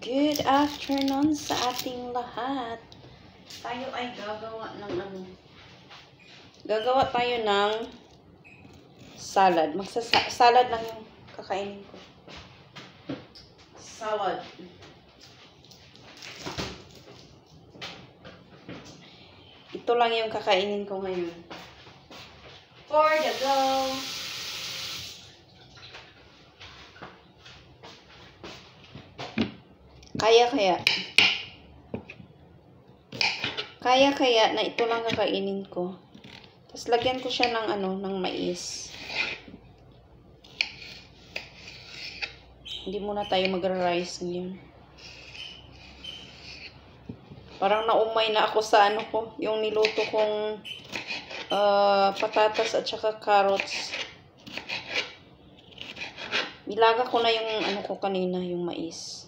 Good afternoon sa ating lahat. Tayo ay gagawa ng Gagawa tayo ng salad. Salad lang yung kakainin ko. Salad. Ito lang yung kakainin ko ngayon. For the go. Kaya na ito lang kakainin ko. Tapos lagyan ko siya ng ng mais. Hindi muna tayo magra-rice ngayon. Parang naumay na ako sa yung niluto kong patatas at saka carrots. Nilaga ko na yung ko kanina, yung mais.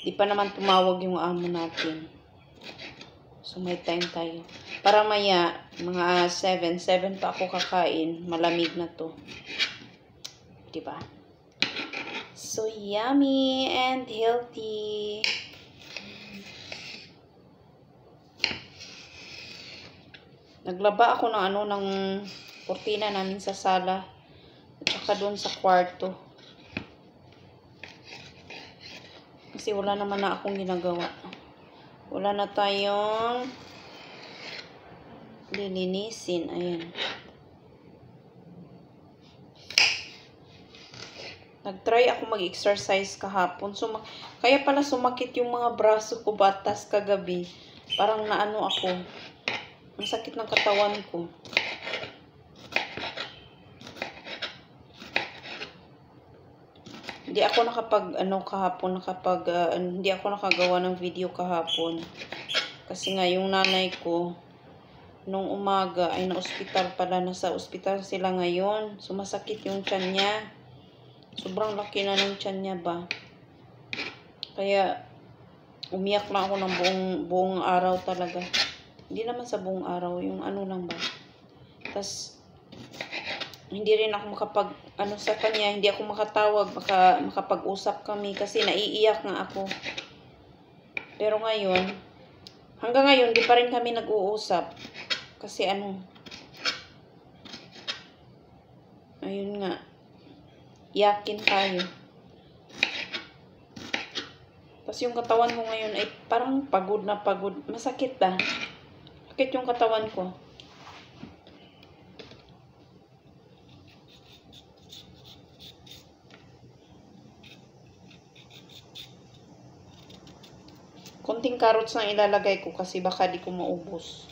Di pa naman tumawag yung amo natin. So, may time tayo. Para maya, mga 7 pa ako kakain. Malamig na to. Diba? So, yummy and healthy. Naglaba ako ng kurtina namin sa sala. At saka doon sa kwarto. Kasi wala naman na akong ginagawa. Wala na tayong lilinisin. Ayan. Nag-try ako mag-exercise kahapon. Kaya pala sumakit yung mga braso ko batas kagabi. Parang ako. Ang sakit ng katawan ko. Hindi ako hindi ako nakagawa ng video kahapon. Kasi nga yung nanay ko nung umaga ay na-ospital pala, nasa ospital sila ngayon. Sumasakit yung tiyan niya. Sobrang laki na ng tiyan niya ba. Kaya umiyak lang ako ng buong araw talaga. Hindi naman sa buong araw, yung lang ba. Tas hindi rin ako sa kanya, hindi ako makatawag, makapag-usap kami kasi naiiyak nga ako. Pero ngayon, hanggang ngayon, di pa rin kami nag-uusap. Kasi ayun nga, iyakin tayo. Tapos yung katawan ko ngayon ay parang pagod na pagod. Masakit ba? Sakit yung katawan ko. Konting carrots lang ilalagay ko kasi baka di ko maubos.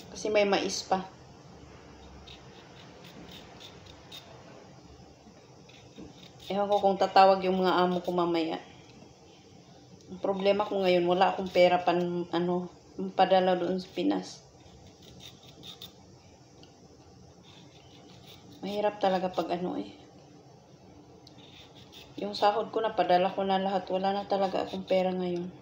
Kasi may mais pa. Ewan ko kung tatawag yung mga amo ko mamaya. Ang problema ko ngayon, wala akong pera padala doon sa Pinas. Mahirap talaga pag Yung sahod ko na, padala ko na lahat. Wala na talaga akong pera ngayon.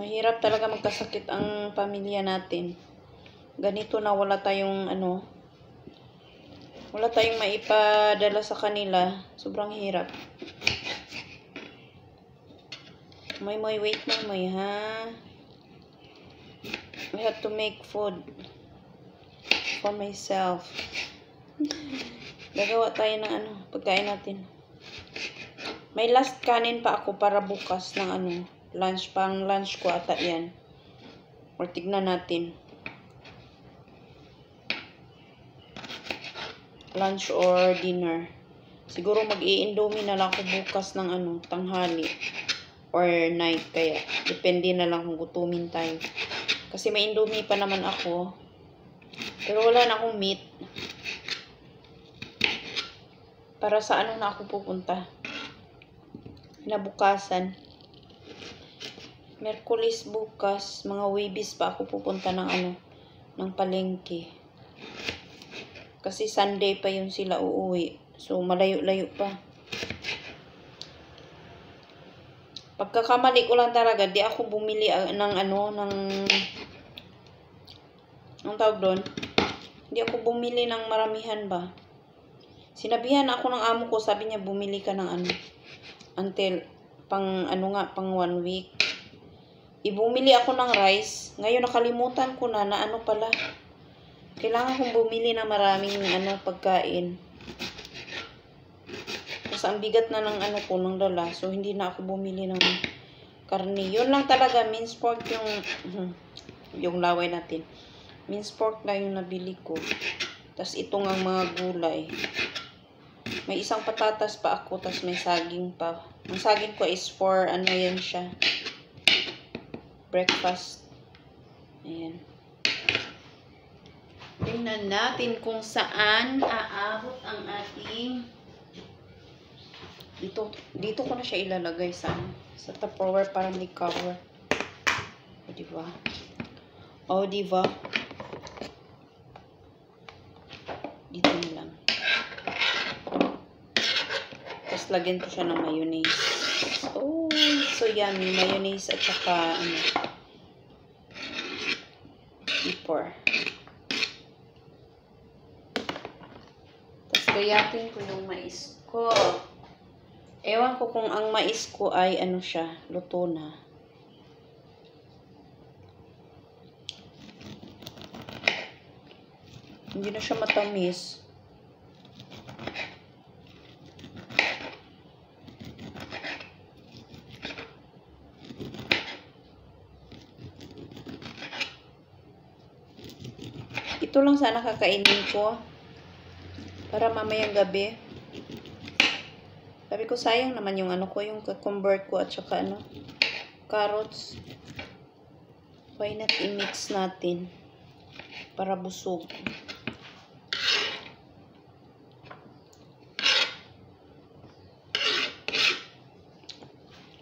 Mahirap talaga magkasakit ang pamilya natin. Ganito na wala tayong wala tayong maipadala sa kanila. Sobrang hirap. Wait, ha? I have to make food for myself. Gagawa tayo ng pagkain natin. May last kanin pa ako para bukas ng lunch. Pang lunch ko ata yan. Or tignan natin. Lunch or dinner. Siguro mag-i-indomie na lang ako bukas ng tanghali. Or night kaya. Depende na lang kung gutumin tayo. Kasi may indomie pa naman ako. Pero wala na akong meat. Para sa na ako pupunta? Nabukasan. Merkulis bukas, mga Webis pa ako pupunta ng palengke. Kasi Sunday pa yun sila uuwi. So malayo-layo pa. Pagkakamali ko lang talaga, di ako bumili ng tawag doon? Hindi ako bumili ng maramihan ba. Sinabihan ako ng amo ko, sabi niya bumili ka ng ano, until pang 1 week. Ibumili ako ng rice. Ngayon nakalimutan ko na ano pala. Kailangan kong bumili ng maraming pagkain. Kasi ang bigat na ng ko ng dala, so hindi na ako bumili ng karne. Yun lang talaga, minced pork yung laway natin. Minced pork lang yung nabili ko. Tapos itong ang mga gulay. May isang patatas pa ako, tapos may saging pa. Ang saging ko is for yan siya. Breakfast. Ayan. Tingnan natin kung saan aabot ang ating dito ko na siya ilalagay sa Tupperware para may cover. O, diba? O, diba? Dito na lang. Tapos lagyan ko siya ng mayonnaise. Oh, so yummy. Mayonnaise at saka pepper. Tapos gayatin ko yung mais ko. Ewan ko kung ang mais ko ay siya, luto na. Hindi na siya matamis. Ito lang sana kakainin ko para mamayang gabi. Sabi ko, sayang naman yung yung cucumber ko at saka carrots. Why not i-mix natin para busog.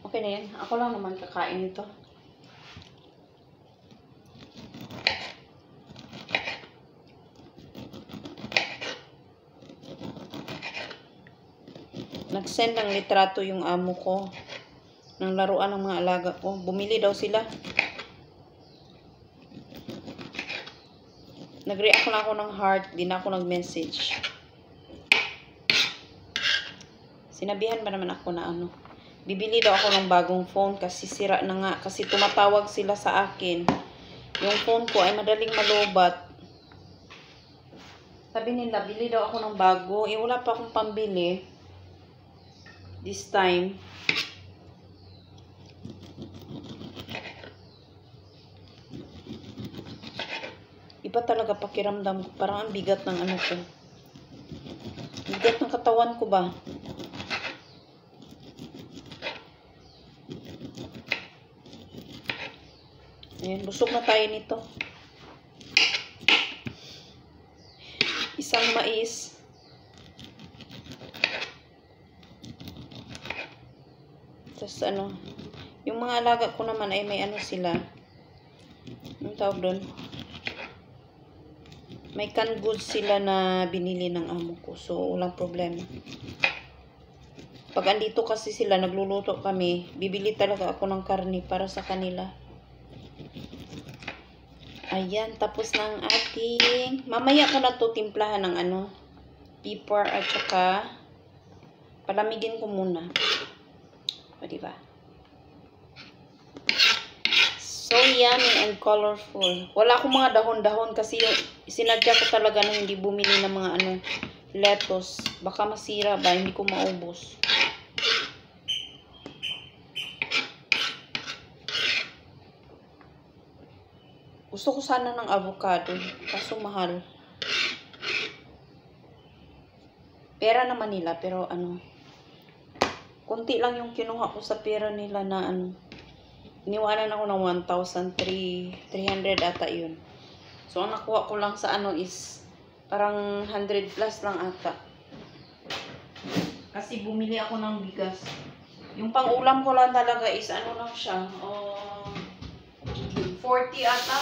Okay na yan. Ako lang naman kakain ito. Nag-send ng litrato yung amo ko ng laruan ng mga alaga ko. Bumili daw sila. Nag-react na ako ng heart. Di na ako nag-message. Sinabihan ba naman ako na bibili daw ako ng bagong phone kasi sira na nga. Kasi tumatawag sila sa akin. Yung phone ko ay madaling malobat. Sabi nila, bili daw ako ng bago. Wala pa akong pambili. This time. Iba talaga pakiramdam ko. Parang ang bigat ng ko. Bigat ng katawan ko ba? Ayan, busog na tayo nito. Isang mais. Tapos yung mga alaga ko naman ay may sila. Anong tawag doon? May canned goods sila na binili ng amo ko. So, walang problema. Pag andito kasi sila, nagluluto kami, bibili talaga ako ng karne para sa kanila. Ayan, tapos ng ating... Mamaya ko na to timplahan ng pepper at saka palamigin ko muna. O, diba? So yummy and colorful. Wala akong mga dahon-dahon kasi sinadya ko talaga na hindi bumili ng mga lettuce. Baka masira ba, hindi ko maubos. Gusto ko sana ng avocado, kaso mahal. Pera naman nila, pero konti lang yung kinuha ko sa pera nila na iniwanan ako ng 1,300 ata yun. So, ang nakuha ko lang sa is parang 100 plus lang ata. Kasi bumili ako ng bigas. Yung pang-ulam ko lang talaga is lang siya. 40 ata.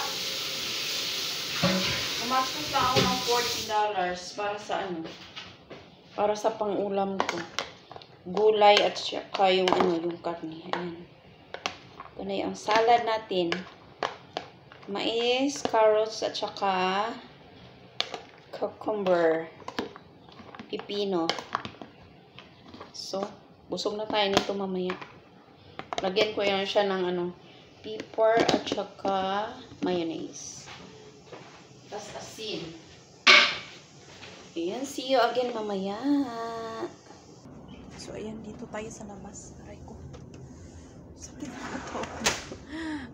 Umastos lang ako ng $40 para sa para sa pang-ulam ko. Gulay at saka yung yung karne. Ayan. Ito na yung salad natin. Mais, carrots at saka cucumber. pipino. So, busog na tayo nito mamaya. Lagyan ko yan siya ng pepper at saka mayonnaise. Tapos asin. Ayan, see you again mamaya. So, ayan, dito tayo sa labas. Aray ko. Sakit na ito.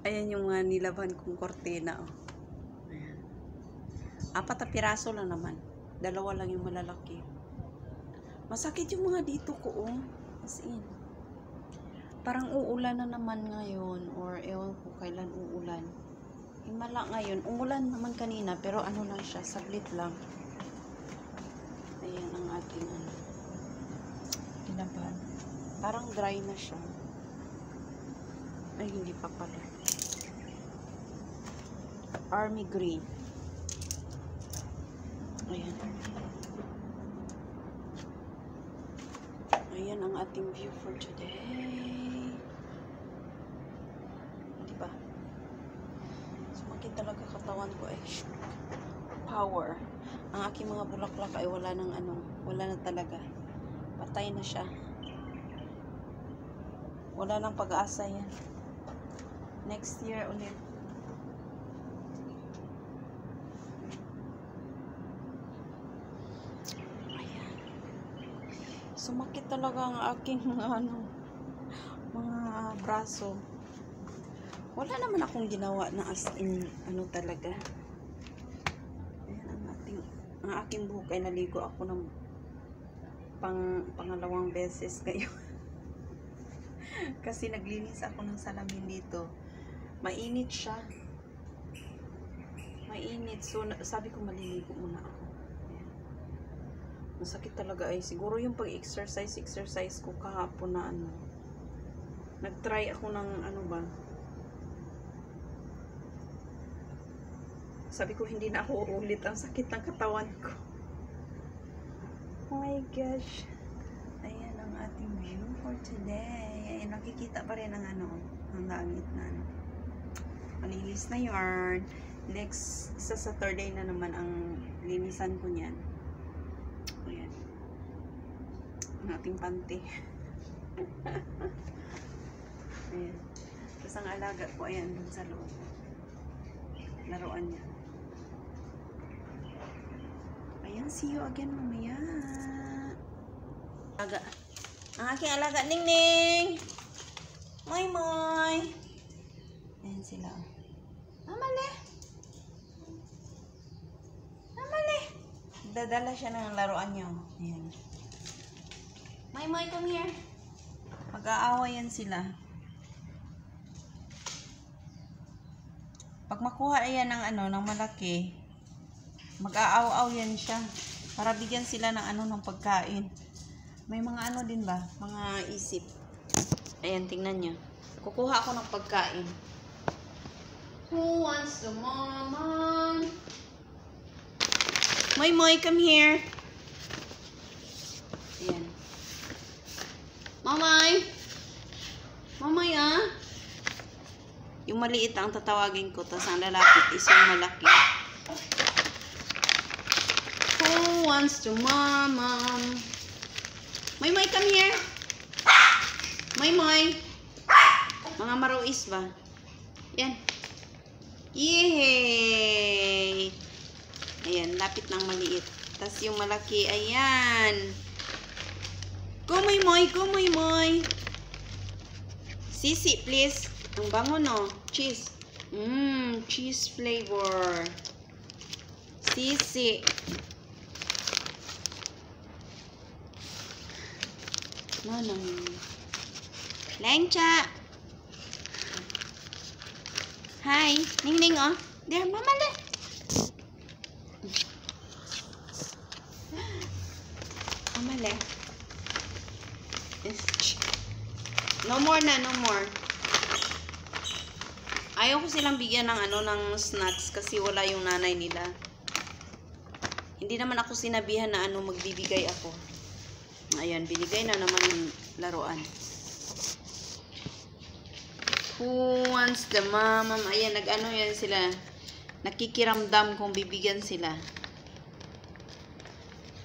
Ayan yung nilaban kong kortina. Oh. Ayan. 4 na piraso lang naman. 2 lang yung malalaki. Masakit yung mga dito ko, oh. As in. Parang uulan na naman ngayon. Or ewan ko kailan uulan. Himala ngayon. Umulan naman kanina. Pero ano lang siya. Saglit lang. Ayan ang ating tinaban. Parang dry na siya. Ay, hindi pa pala. Army green. Ayan. Ayan ang ating view for today. Diba? Sumakit talaga katawan ko ay power. Ang aking mga bulaklak ay wala na talaga. Patay na siya. Wala nang pag-asa yan. Next year ulit. Ayan. Sumakit talaga ang aking mga braso. Wala naman akong ginawa na as in talaga. Ayan ang aking buhok ay naligo ako ng pangalawang beses ngayon. Kasi naglinis ako ng salamin dito. Mainit siya. Mainit. So, sabi ko maliligo muna ako. Ayan. Masakit talaga ay. Siguro yung pag-exercise ko kahapon na nag-try ako ng sabi ko hindi na ako uulit. Ang sakit ng katawan ko. Oh my gosh. Ayan ang ating view for today. Ayan, nakikita pa rin ang ang langit na malinis na yarn. Next, sa Saturday na naman ang linisan ko niyan. Ayan. Ang ating panty. Ayan. Tapos ang alaga ko, ayan, dun sa loob. Laruan niya. Ayan, see you again mamaya. Alaga. Ang aking alaga, Ning Ning! Moy Moy! Ayan sila. Amale! Amale! Dadala siya ng laruan niyo. Ayan. Moy Moy, come here. Mag-aaway yan sila. Pag makuha yan ng malaki, mag-aaw-aw yan siya. Para bigyan sila ng ng pagkain. May mga din ba? Mga isip. Ayan, tingnan nyo. Kukuha ako ng pagkain. Who wants the mama? Moy Moy, come here. Ayan. Mamay! Mamay, Yung maliit ang tatawagin ko. Tapos ang lalapit is yung malaki. Who wants to mama? Moy Moy, come here. Moy Moy. Mga maruis ba? Yan. Yay! Ayan, lapit ng maliit. Tapos yung malaki, ayan. Kumoy Moy, kumoy Moy. Sisi, please. Ang bango, no? Cheese. Cheese flavor. Sisi. Manang. Lengcha. Hi. Ning Ning, oh. There, mama le. Mama le. No more na, no more. Ayaw ko silang bigyan ng ng snacks kasi wala yung nanay nila. Hindi naman ako sinabihan na magbibigay ako. Ayan, binigay na naman yung laruan. Who wants the mama? Ayan, yan sila. Nakikiramdam kung bibigyan sila.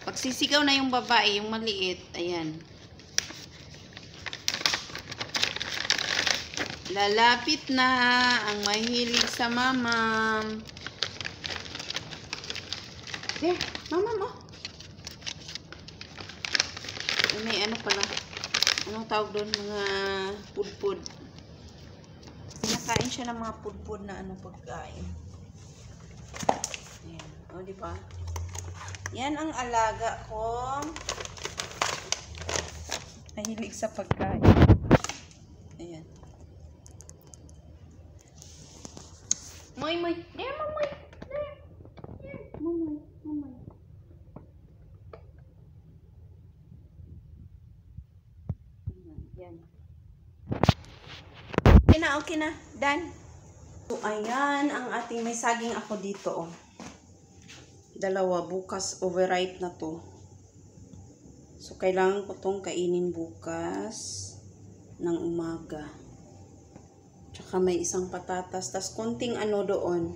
Pag Magsisigaw na yung babae, yung maliit. Ayan. Lalapit na ang mahilig sa mamam. There, mamam, oh. May ano pala. Anong tawag doon? Mga pudpud. Nakain siya ng mga pudpud na ano pagkain. Ayan. O, diba? Yan ang alaga ko. Mahilig sa pagkain. Ayan. Moy, moy. There, moy. There. Moy, moy. Yan. Okay na. Done. So, ayan ang ating may saging ako dito, oh. Dalawa. Bukas, overripe na to. So, kailangan ko tong kainin bukas ng umaga. Tsaka may isang patatas. Tas konting ano doon.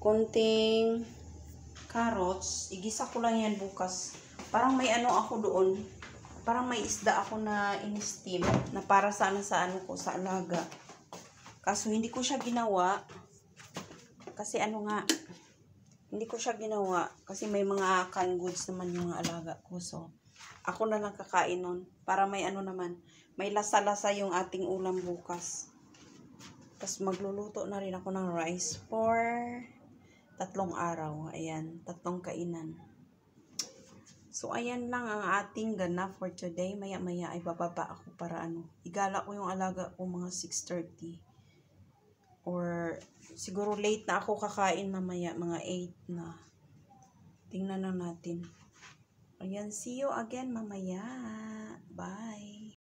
Konting carrots. Igisa ko lang yan bukas. Parang may ano ako doon. Parang may isda ako na in-steam. Na para sana sa ano ko, sa alaga. Kaso hindi ko siya ginawa. Kasi ano nga. Hindi ko siya ginawa. Kasi may mga canned goods naman yung mga alaga ko. So, ako na lang kakain nun. Para may ano naman. May lasa-lasa yung ating ulam bukas. Tapos magluluto na rin ako ng rice for 3 araw. Ayan, 3 kainan. So, ayan lang ang ating ganap for today. Maya-maya ay bababa ako para ano. Igala ko yung alaga ko mga 6:30. Or siguro late na ako kakain mamaya. Mga 8 na. Tingnan na natin. Ayan, see you again mamaya.